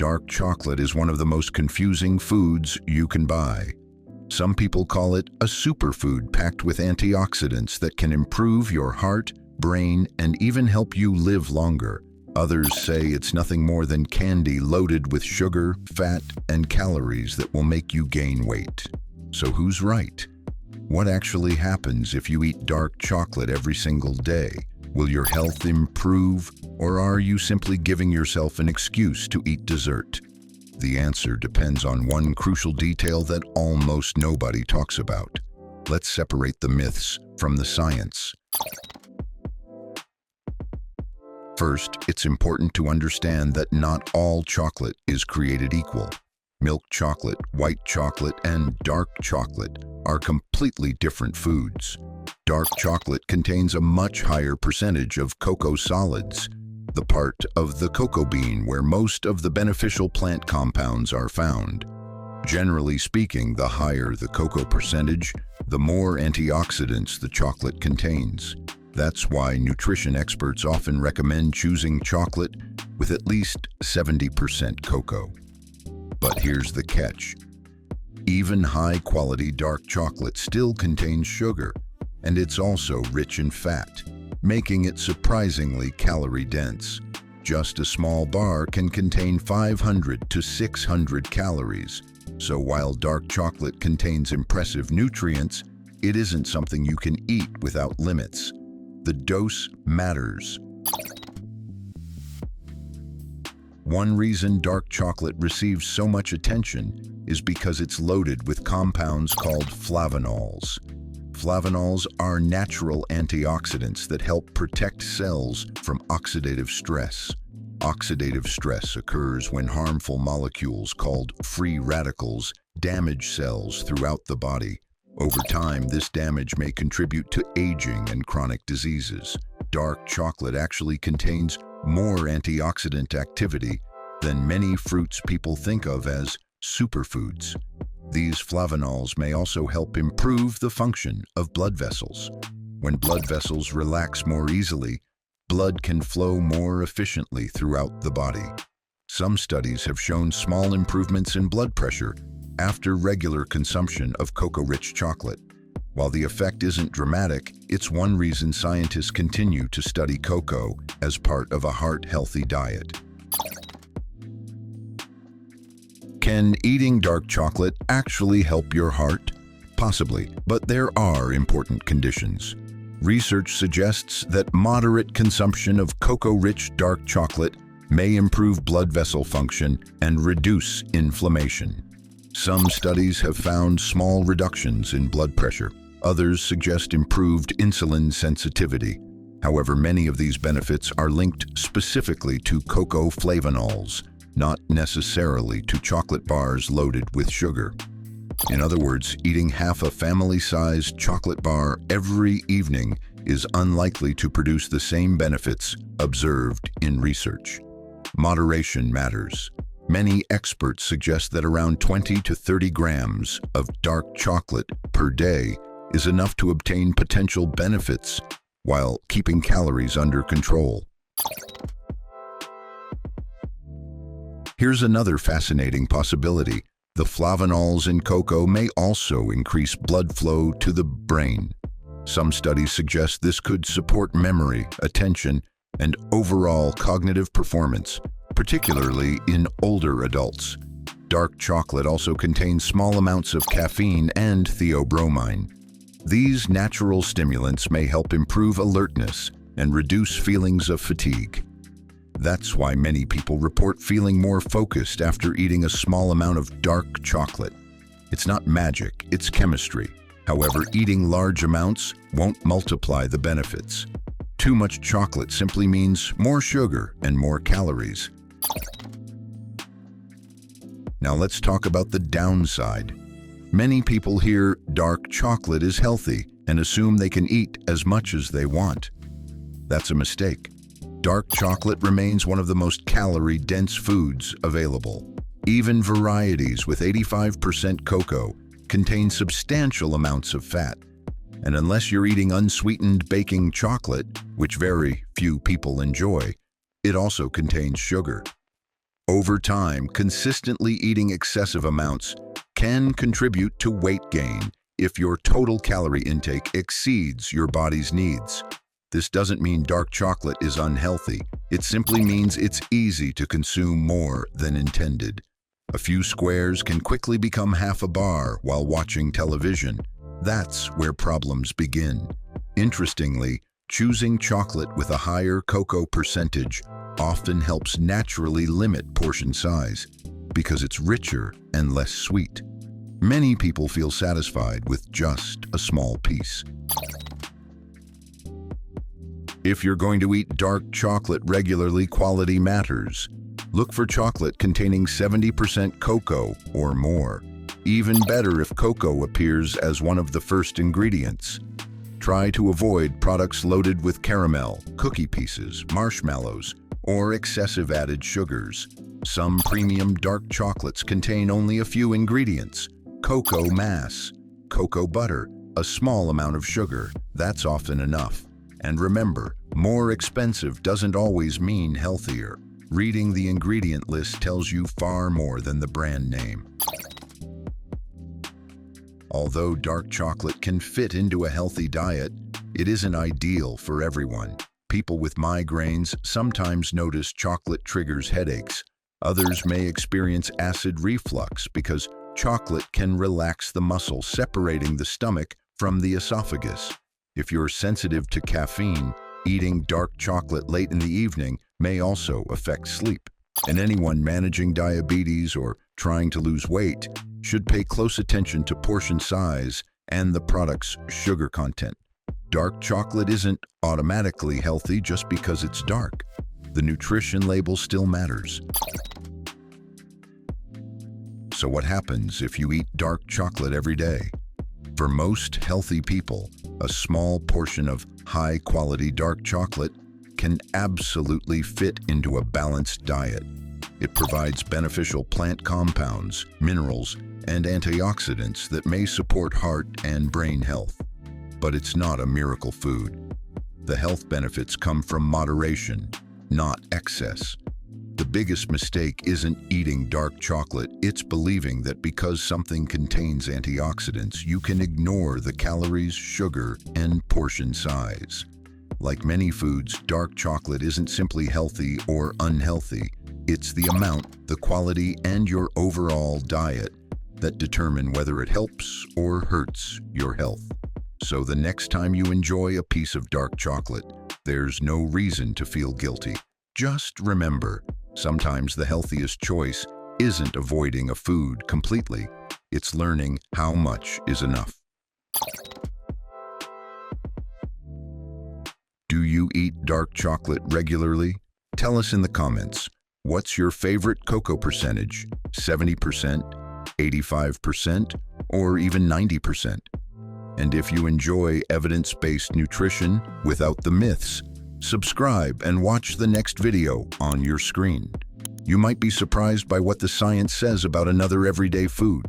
dark chocolate is one of the most confusing foods you can buy. Some people call it a superfood packed with antioxidants that can improve your heart, brain, and even help you live longer. Others say it's nothing more than candy loaded with sugar, fat, and calories that will make you gain weight. So who's right? What actually happens if you eat dark chocolate every single day? Will your health improve, or are you simply giving yourself an excuse to eat dessert? The answer depends on one crucial detail that almost nobody talks about. Let's separate the myths from the science. First, it's important to understand that not all chocolate is created equal. Milk chocolate, white chocolate, and dark chocolate are completely different foods. Dark chocolate contains a much higher percentage of cocoa solids, the part of the cocoa bean where most of the beneficial plant compounds are found. Generally speaking, the higher the cocoa percentage, the more antioxidants the chocolate contains. That's why nutrition experts often recommend choosing chocolate with at least 70% cocoa. But here's the catch. Even high-quality dark chocolate still contains sugar, and it's also rich in fat, making it surprisingly calorie-dense. Just a small bar can contain 500 to 600 calories, so while dark chocolate contains impressive nutrients, it isn't something you can eat without limits. The dose matters. One reason dark chocolate receives so much attention is because it's loaded with compounds called flavonols. Flavonols are natural antioxidants that help protect cells from oxidative stress. Oxidative stress occurs when harmful molecules called free radicals damage cells throughout the body. Over time, this damage may contribute to aging and chronic diseases. Dark chocolate actually contains more antioxidant activity than many fruits people think of as superfoods. These flavonols may also help improve the function of blood vessels. When blood vessels relax more easily, blood can flow more efficiently throughout the body. Some studies have shown small improvements in blood pressure after regular consumption of cocoa-rich chocolate. While the effect isn't dramatic, it's one reason scientists continue to study cocoa as part of a heart-healthy diet. Can eating dark chocolate actually help your heart? Possibly, but there are important conditions. Research suggests that moderate consumption of cocoa-rich dark chocolate may improve blood vessel function and reduce inflammation. Some studies have found small reductions in blood pressure. Others suggest improved insulin sensitivity. However, many of these benefits are linked specifically to cocoa flavonols, not necessarily to chocolate bars loaded with sugar. In other words, eating half a family-sized chocolate bar every evening is unlikely to produce the same benefits observed in research. Moderation matters. Many experts suggest that around 20 to 30 grams of dark chocolate per day is enough to obtain potential benefits while keeping calories under control. Here's another fascinating possibility. The flavonols in cocoa may also increase blood flow to the brain. Some studies suggest this could support memory, attention, and overall cognitive performance, particularly in older adults. Dark chocolate also contains small amounts of caffeine and theobromine. These natural stimulants may help improve alertness and reduce feelings of fatigue. That's why many people report feeling more focused after eating a small amount of dark chocolate. It's not magic, it's chemistry. However, eating large amounts won't multiply the benefits. Too much chocolate simply means more sugar and more calories. Now let's talk about the downside. Many people hear dark chocolate is healthy and assume they can eat as much as they want. That's a mistake. Dark chocolate remains one of the most calorie-dense foods available. Even varieties with 85% cocoa contain substantial amounts of fat. And unless you're eating unsweetened baking chocolate, which very few people enjoy, it also contains sugar. Over time, consistently eating excessive amounts can contribute to weight gain if your total calorie intake exceeds your body's needs. This doesn't mean dark chocolate is unhealthy. It simply means it's easy to consume more than intended. A few squares can quickly become half a bar while watching television. That's where problems begin. Interestingly, choosing chocolate with a higher cocoa percentage often helps naturally limit portion size because it's richer and less sweet. Many people feel satisfied with just a small piece. If you're going to eat dark chocolate regularly, quality matters. Look for chocolate containing 70% cocoa or more. Even better if cocoa appears as one of the first ingredients. Try to avoid products loaded with caramel, cookie pieces, marshmallows, or excessive added sugars. Some premium dark chocolates contain only a few ingredients: cocoa mass, cocoa butter, a small amount of sugar. That's often enough. And remember, more expensive doesn't always mean healthier. Reading the ingredient list tells you far more than the brand name. Although dark chocolate can fit into a healthy diet, it isn't ideal for everyone. People with migraines sometimes notice chocolate triggers headaches. Others may experience acid reflux because chocolate can relax the muscle separating the stomach from the esophagus. If you're sensitive to caffeine, eating dark chocolate late in the evening may also affect sleep. And anyone managing diabetes or trying to lose weight should pay close attention to portion size and the product's sugar content. Dark chocolate isn't automatically healthy just because it's dark. The nutrition label still matters. So what happens if you eat dark chocolate every day? For most healthy people, a small portion of high-quality dark chocolate can absolutely fit into a balanced diet. It provides beneficial plant compounds, minerals, and antioxidants that may support heart and brain health. But it's not a miracle food. The health benefits come from moderation, not excess. The biggest mistake isn't eating dark chocolate, it's believing that because something contains antioxidants, you can ignore the calories, sugar, and portion size. Like many foods, dark chocolate isn't simply healthy or unhealthy. It's the amount, the quality, and your overall diet that determine whether it helps or hurts your health. So the next time you enjoy a piece of dark chocolate, there's no reason to feel guilty. Just remember, sometimes the healthiest choice isn't avoiding a food completely. It's learning how much is enough. Do you eat dark chocolate regularly? Tell us in the comments. What's your favorite cocoa percentage? 70%, 85%, or even 90%? And if you enjoy evidence-based nutrition without the myths, subscribe and watch the next video on your screen. You might be surprised by what the science says about another everyday food.